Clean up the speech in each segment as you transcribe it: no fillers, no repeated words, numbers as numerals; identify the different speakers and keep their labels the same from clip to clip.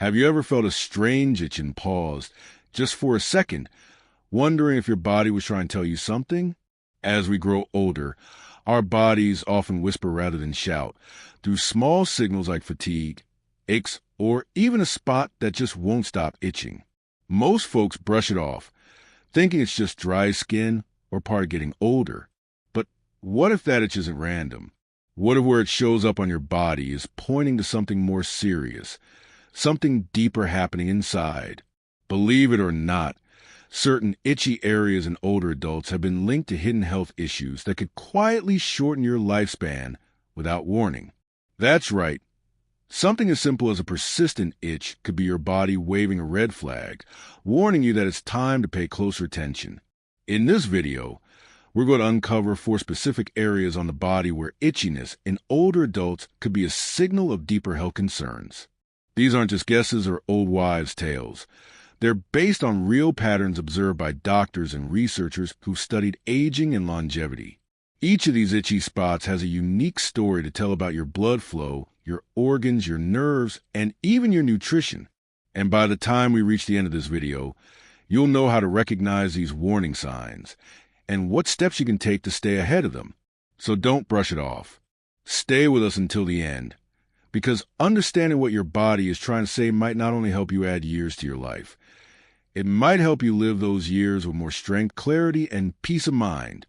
Speaker 1: Have you ever felt a strange itch and paused, just for a second, wondering if your body was trying to tell you something? As we grow older, our bodies often whisper rather than shout, through small signals like fatigue, aches, or even a spot that just won't stop itching. Most folks brush it off, thinking it's just dry skin or part of getting older. But what if that itch isn't random? What if where it shows up on your body is pointing to something more serious, something deeper happening inside? Believe it or not, certain itchy areas in older adults have been linked to hidden health issues that could quietly shorten your lifespan without warning. That's right. Something as simple as a persistent itch could be your body waving a red flag, warning you that it's time to pay closer attention. In this video, we're going to uncover 4 specific areas on the body where itchiness in older adults could be a signal of deeper health concerns. These aren't just guesses or old wives' tales. They're based on real patterns observed by doctors and researchers who've studied aging and longevity. Each of these itchy spots has a unique story to tell about your blood flow, your organs, your nerves, and even your nutrition. And by the time we reach the end of this video, you'll know how to recognize these warning signs and what steps you can take to stay ahead of them. So don't brush it off. Stay with us until the end, because understanding what your body is trying to say might not only help you add years to your life, it might help you live those years with more strength, clarity, and peace of mind.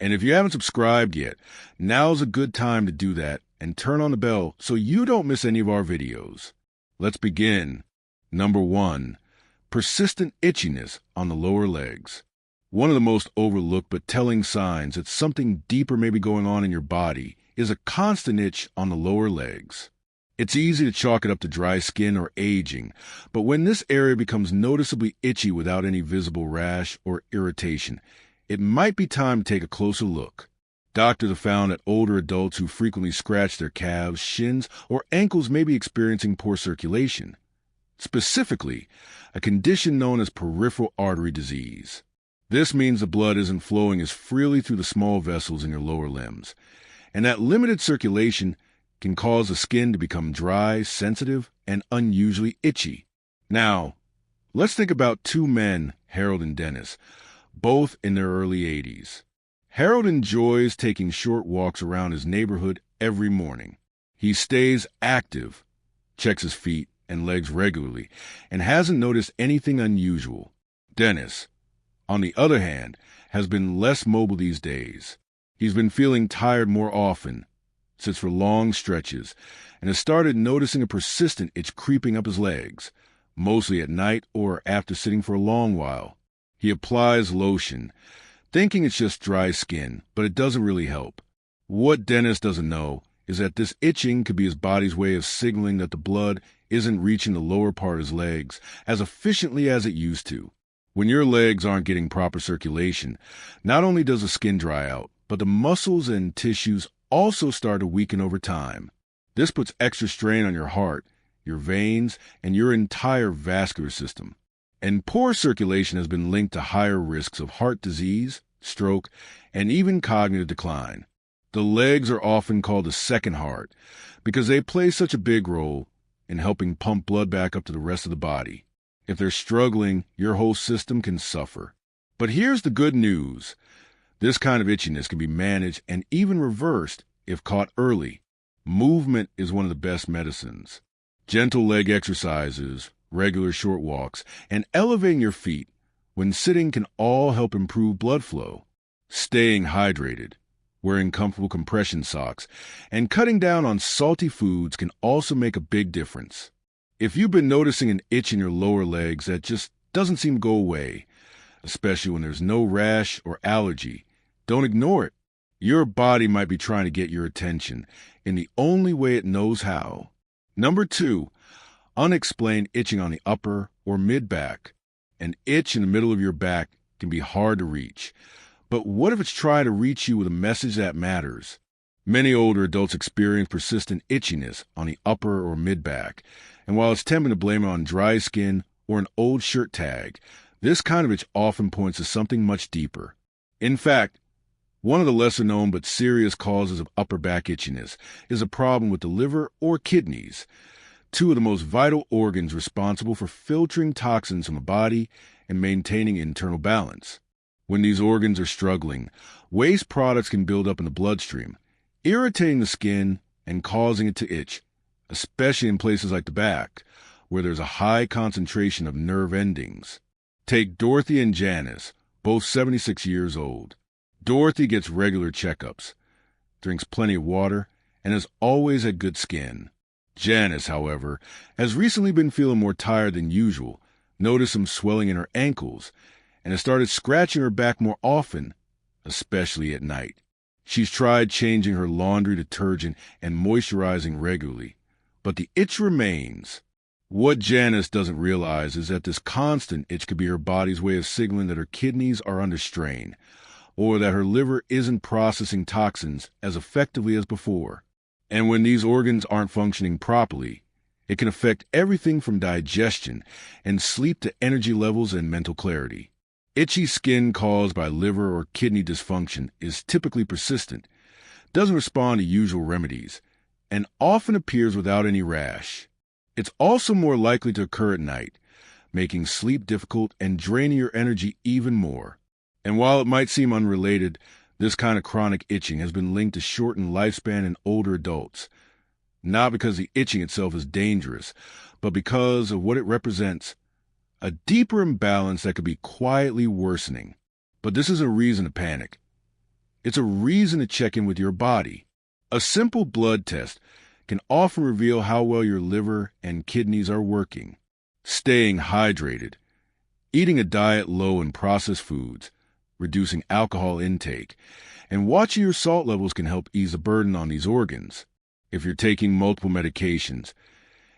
Speaker 1: And if you haven't subscribed yet, now's a good time to do that and turn on the bell so you don't miss any of our videos. Let's begin. Number 1, persistent itchiness on the lower legs. One of the most overlooked but telling signs that something deeper may be going on in your body is a constant itch on the lower legs. It's easy to chalk it up to dry skin or aging, but when this area becomes noticeably itchy without any visible rash or irritation, it might be time to take a closer look. Doctors have found that older adults who frequently scratch their calves, shins, or ankles may be experiencing poor circulation. Specifically, a condition known as peripheral artery disease. This means the blood isn't flowing as freely through the small vessels in your lower limbs, and that limited circulation can cause the skin to become dry, sensitive, and unusually itchy. Now, let's think about 2 men, Harold and Dennis, both in their early 80s. Harold enjoys taking short walks around his neighborhood every morning. He stays active, checks his feet and legs regularly, and hasn't noticed anything unusual. Dennis, on the other hand, has been less mobile these days. He's been feeling tired more often, sits for long stretches, and has started noticing a persistent itch creeping up his legs, mostly at night or after sitting for a long while. He applies lotion, thinking it's just dry skin, but it doesn't really help. What Dennis doesn't know is that this itching could be his body's way of signaling that the blood isn't reaching the lower part of his legs as efficiently as it used to. When your legs aren't getting proper circulation, not only does the skin dry out, but the muscles and tissues also start to weaken over time. This puts extra strain on your heart, your veins, and your entire vascular system. And poor circulation has been linked to higher risks of heart disease, stroke, and even cognitive decline. The legs are often called the second heart because they play such a big role in helping pump blood back up to the rest of the body. If they're struggling, your whole system can suffer. But here's the good news. This kind of itchiness can be managed and even reversed if caught early. Movement is one of the best medicines. Gentle leg exercises, regular short walks, and elevating your feet when sitting can all help improve blood flow. Staying hydrated, wearing comfortable compression socks, and cutting down on salty foods can also make a big difference. If you've been noticing an itch in your lower legs that just doesn't seem to go away, especially when there's no rash or allergy, don't ignore it. Your body might be trying to get your attention in the only way it knows how. Number 2, unexplained itching on the upper or mid-back. An itch in the middle of your back can be hard to reach. But what if it's trying to reach you with a message that matters? Many older adults experience persistent itchiness on the upper or mid-back, and while it's tempting to blame it on dry skin or an old shirt tag, this kind of itch often points to something much deeper. In fact, one of the lesser-known but serious causes of upper back itchiness is a problem with the liver or kidneys. two of the most vital organs responsible for filtering toxins from the body and maintaining internal balance. When these organs are struggling, waste products can build up in the bloodstream, irritating the skin and causing it to itch, especially in places like the back, where there's a high concentration of nerve endings. Take Dorothy and Janice, both 76 years old. Dorothy gets regular checkups, drinks plenty of water, and has always had good skin. Janice, however, has recently been feeling more tired than usual, noticed some swelling in her ankles, and has started scratching her back more often, especially at night. She's tried changing her laundry detergent and moisturizing regularly, but the itch remains. What Janice doesn't realize is that this constant itch could be her body's way of signaling that her kidneys are under strain, or that her liver isn't processing toxins as effectively as before. And when these organs aren't functioning properly, it can affect everything from digestion and sleep to energy levels and mental clarity. Itchy skin caused by liver or kidney dysfunction is typically persistent, doesn't respond to usual remedies, and often appears without any rash. It's also more likely to occur at night, making sleep difficult and draining your energy even more. And while it might seem unrelated, this kind of chronic itching has been linked to shortened lifespan in older adults, not because the itching itself is dangerous, but because of what it represents, a deeper imbalance that could be quietly worsening. But this isn't a reason to panic. It's a reason to check in with your body. A simple blood test can often reveal how well your liver and kidneys are working. Staying hydrated, eating a diet low in processed foods, reducing alcohol intake, and watching your salt levels can help ease the burden on these organs. If you're taking multiple medications,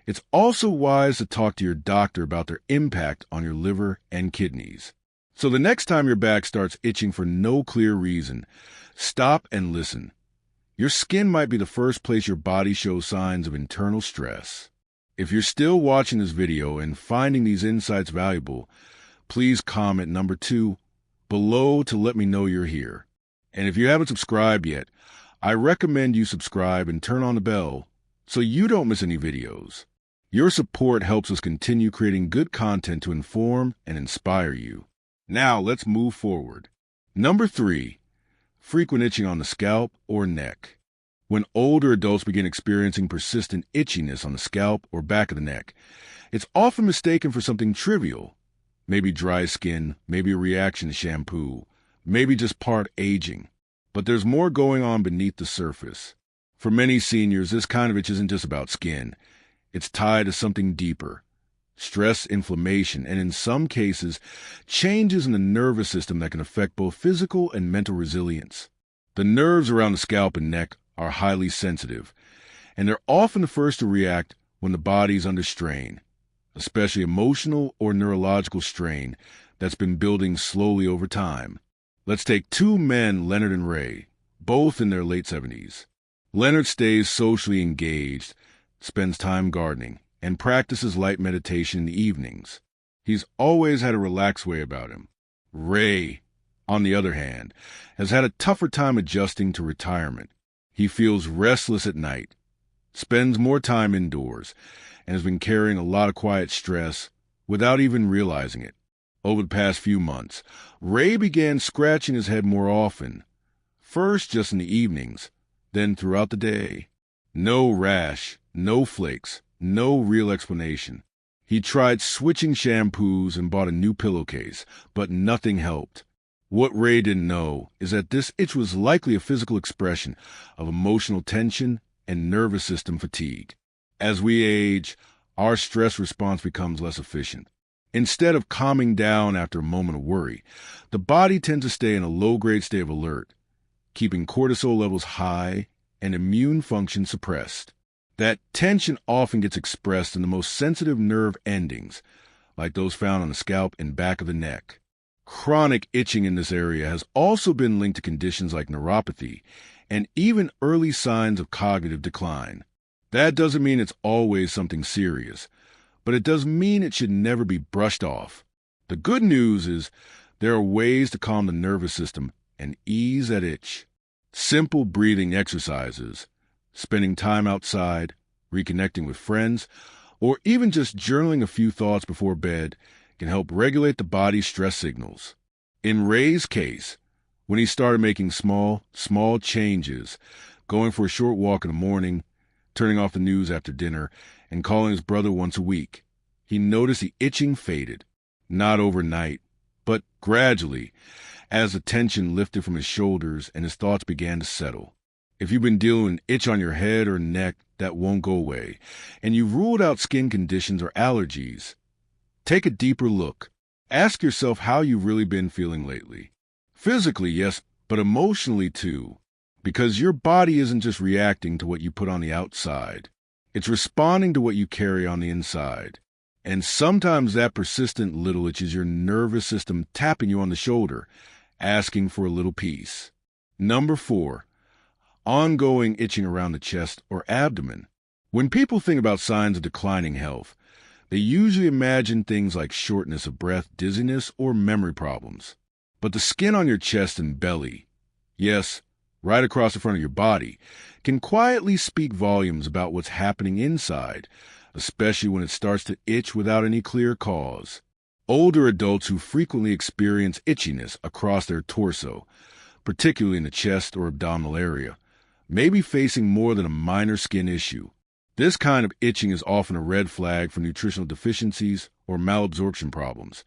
Speaker 1: it's also wise to talk to your doctor about their impact on your liver and kidneys. So the next time your back starts itching for no clear reason, stop and listen. Your skin might be the first place your body shows signs of internal stress. If you're still watching this video and finding these insights valuable, please comment number 2 below to let me know you're here. And if you haven't subscribed yet, I recommend you subscribe and turn on the bell so you don't miss any videos. Your support helps us continue creating good content to inform and inspire you. Now let's move forward. Number 3, frequent itching on the scalp or neck. When older adults begin experiencing persistent itchiness on the scalp or back of the neck, it's often mistaken for something trivial. Maybe dry skin, maybe a reaction to shampoo, maybe just part aging. But there's more going on beneath the surface. For many seniors, this kind of itch isn't just about skin. It's tied to something deeper. Stress, inflammation, and in some cases, changes in the nervous system that can affect both physical and mental resilience. The nerves around the scalp and neck are highly sensitive, and they're often the first to react when the body's under strain, especially emotional or neurological strain that's been building slowly over time. Let's take 2 men, Leonard and Ray, both in their late 70s. Leonard stays socially engaged, spends time gardening, and practices light meditation in the evenings. He's always had a relaxed way about him. Ray, on the other hand, has had a tougher time adjusting to retirement. He feels restless at night, spends more time indoors, and has been carrying a lot of quiet stress without even realizing it. Over the past few months, Ray began scratching his head more often, first just in the evenings, then throughout the day. No rash, no flakes, no real explanation. He tried switching shampoos and bought a new pillowcase, but nothing helped. What Ray didn't know is that this itch was likely a physical expression of emotional tension and nervous system fatigue. As we age, our stress response becomes less efficient. Instead of calming down after a moment of worry, the body tends to stay in a low-grade state of alert, keeping cortisol levels high and immune function suppressed. That tension often gets expressed in the most sensitive nerve endings, like those found on the scalp and back of the neck. Chronic itching in this area has also been linked to conditions like neuropathy and even early signs of cognitive decline. That doesn't mean it's always something serious, but it does mean it should never be brushed off. The good news is there are ways to calm the nervous system and ease that itch. Simple breathing exercises, spending time outside, reconnecting with friends, or even just journaling a few thoughts before bed can help regulate the body's stress signals. In Ray's case, when he started making small changes, going for a short walk in the morning, turning off the news after dinner, and calling his brother once a week, he noticed the itching faded, not overnight, but gradually, as the tension lifted from his shoulders and his thoughts began to settle. If you've been dealing with an itch on your head or neck that won't go away, and you've ruled out skin conditions or allergies, take a deeper look. Ask yourself how you've really been feeling lately. Physically, yes, but emotionally too, because your body isn't just reacting to what you put on the outside. It's responding to what you carry on the inside. And sometimes that persistent little itch is your nervous system tapping you on the shoulder, asking for a little peace. Number 4, ongoing itching around the chest or abdomen. When people think about signs of declining health, they usually imagine things like shortness of breath, dizziness, or memory problems. But the skin on your chest and belly, yes, right across the front of your body, can quietly speak volumes about what's happening inside, especially when it starts to itch without any clear cause. Older adults who frequently experience itchiness across their torso, particularly in the chest or abdominal area, may be facing more than a minor skin issue. This kind of itching is often a red flag for nutritional deficiencies or malabsorption problems,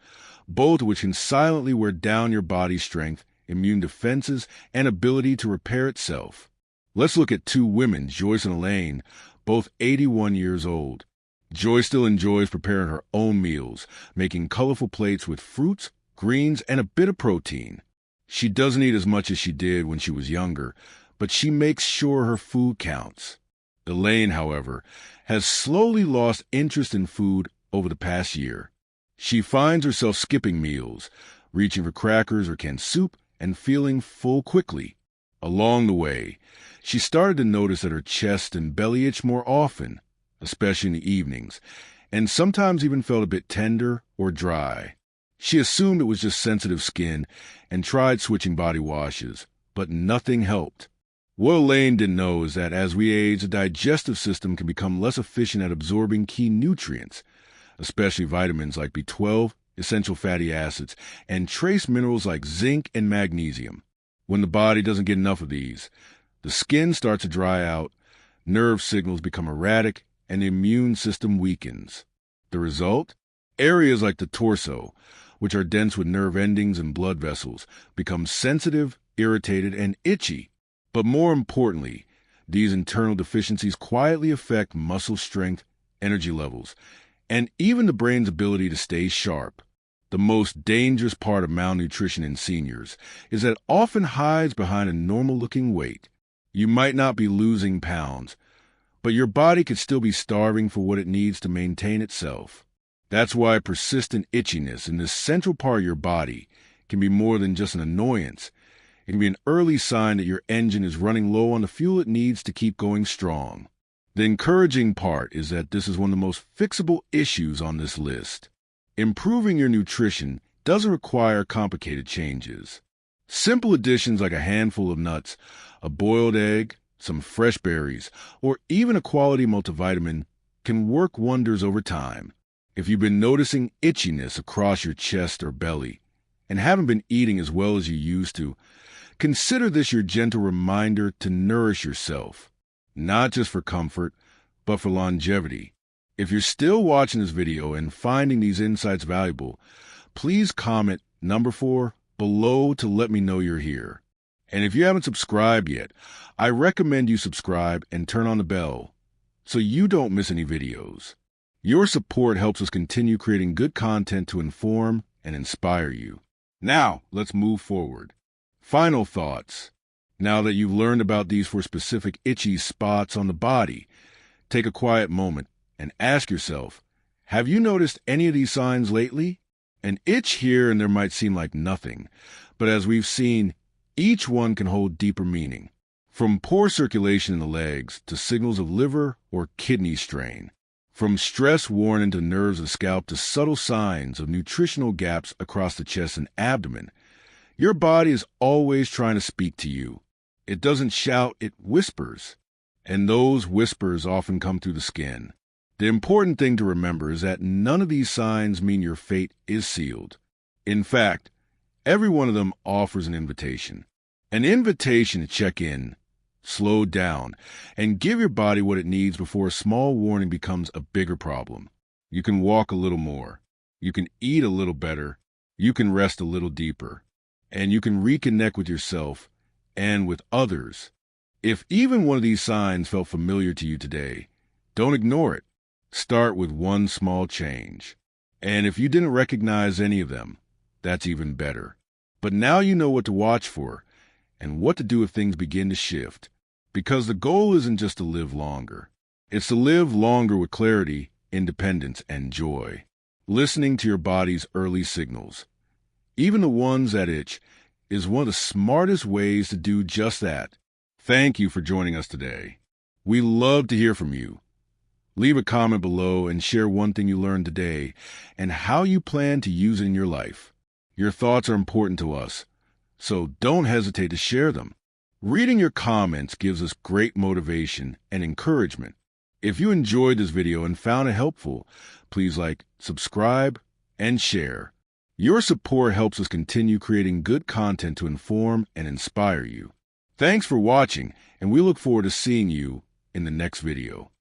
Speaker 1: both of which can silently wear down your body's strength, immune defenses, and ability to repair itself. Let's look at 2 women, Joyce and Elaine, both 81 years old. Joyce still enjoys preparing her own meals, making colorful plates with fruits, greens, and a bit of protein. She doesn't eat as much as she did when she was younger, but she makes sure her food counts. Elaine, however, has slowly lost interest in food over the past year. She finds herself skipping meals, reaching for crackers or canned soup, and feeling full quickly. Along the way, she started to notice that her chest and belly itched more often, especially in the evenings, and sometimes even felt a bit tender or dry. She assumed it was just sensitive skin and tried switching body washes, but nothing helped. What Elaine didn't know is that as we age, the digestive system can become less efficient at absorbing key nutrients, especially vitamins like B12, essential fatty acids, and trace minerals like zinc and magnesium. When the body doesn't get enough of these, the skin starts to dry out, nerve signals become erratic, and the immune system weakens. The result? Areas like the torso, which are dense with nerve endings and blood vessels, become sensitive, irritated, and itchy. But more importantly, these internal deficiencies quietly affect muscle strength, energy levels, and even the brain's ability to stay sharp. The most dangerous part of malnutrition in seniors is that it often hides behind a normal-looking weight. You might not be losing pounds, but your body could still be starving for what it needs to maintain itself. That's why persistent itchiness in this central part of your body can be more than just an annoyance. It can be an early sign that your engine is running low on the fuel it needs to keep going strong. The encouraging part is that this is one of the most fixable issues on this list. Improving your nutrition doesn't require complicated changes. Simple additions like a handful of nuts, a boiled egg, some fresh berries, or even a quality multivitamin can work wonders over time. If you've been noticing itchiness across your chest or belly and haven't been eating as well as you used to, consider this your gentle reminder to nourish yourself, not just for comfort, but for longevity. If you're still watching this video and finding these insights valuable, please comment number 4 below to let me know you're here. And if you haven't subscribed yet, I recommend you subscribe and turn on the bell so you don't miss any videos. Your support helps us continue creating good content to inform and inspire you. Now, let's move forward. Final thoughts. Now that you've learned about these 4 specific itchy spots on the body, take a quiet moment and ask yourself, have you noticed any of these signs lately? An itch here and there might seem like nothing, but as we've seen, each one can hold deeper meaning. From poor circulation in the legs to signals of liver or kidney strain. From stress worn into the nerves of the scalp to subtle signs of nutritional gaps across the chest and abdomen. Your body is always trying to speak to you. It doesn't shout, it whispers. And those whispers often come through the skin. The important thing to remember is that none of these signs mean your fate is sealed. In fact, every one of them offers an invitation to check in, slow down, and give your body what it needs before a small warning becomes a bigger problem. You can walk a little more. You can eat a little better. You can rest a little deeper. And you can reconnect with yourself and with others. If even one of these signs felt familiar to you today, don't ignore it. Start with one small change. And if you didn't recognize any of them, that's even better. But now you know what to watch for and what to do if things begin to shift. Because the goal isn't just to live longer. It's to live longer with clarity, independence, and joy. Listening to your body's early signals, even the ones that itch, is one of the smartest ways to do just that. Thank you for joining us today. We love to hear from you. Leave a comment below and share one thing you learned today and how you plan to use it in your life. Your thoughts are important to us, so don't hesitate to share them. Reading your comments gives us great motivation and encouragement. If you enjoyed this video and found it helpful, please like, subscribe, and share. Your support helps us continue creating good content to inform and inspire you. Thanks for watching, and we look forward to seeing you in the next video.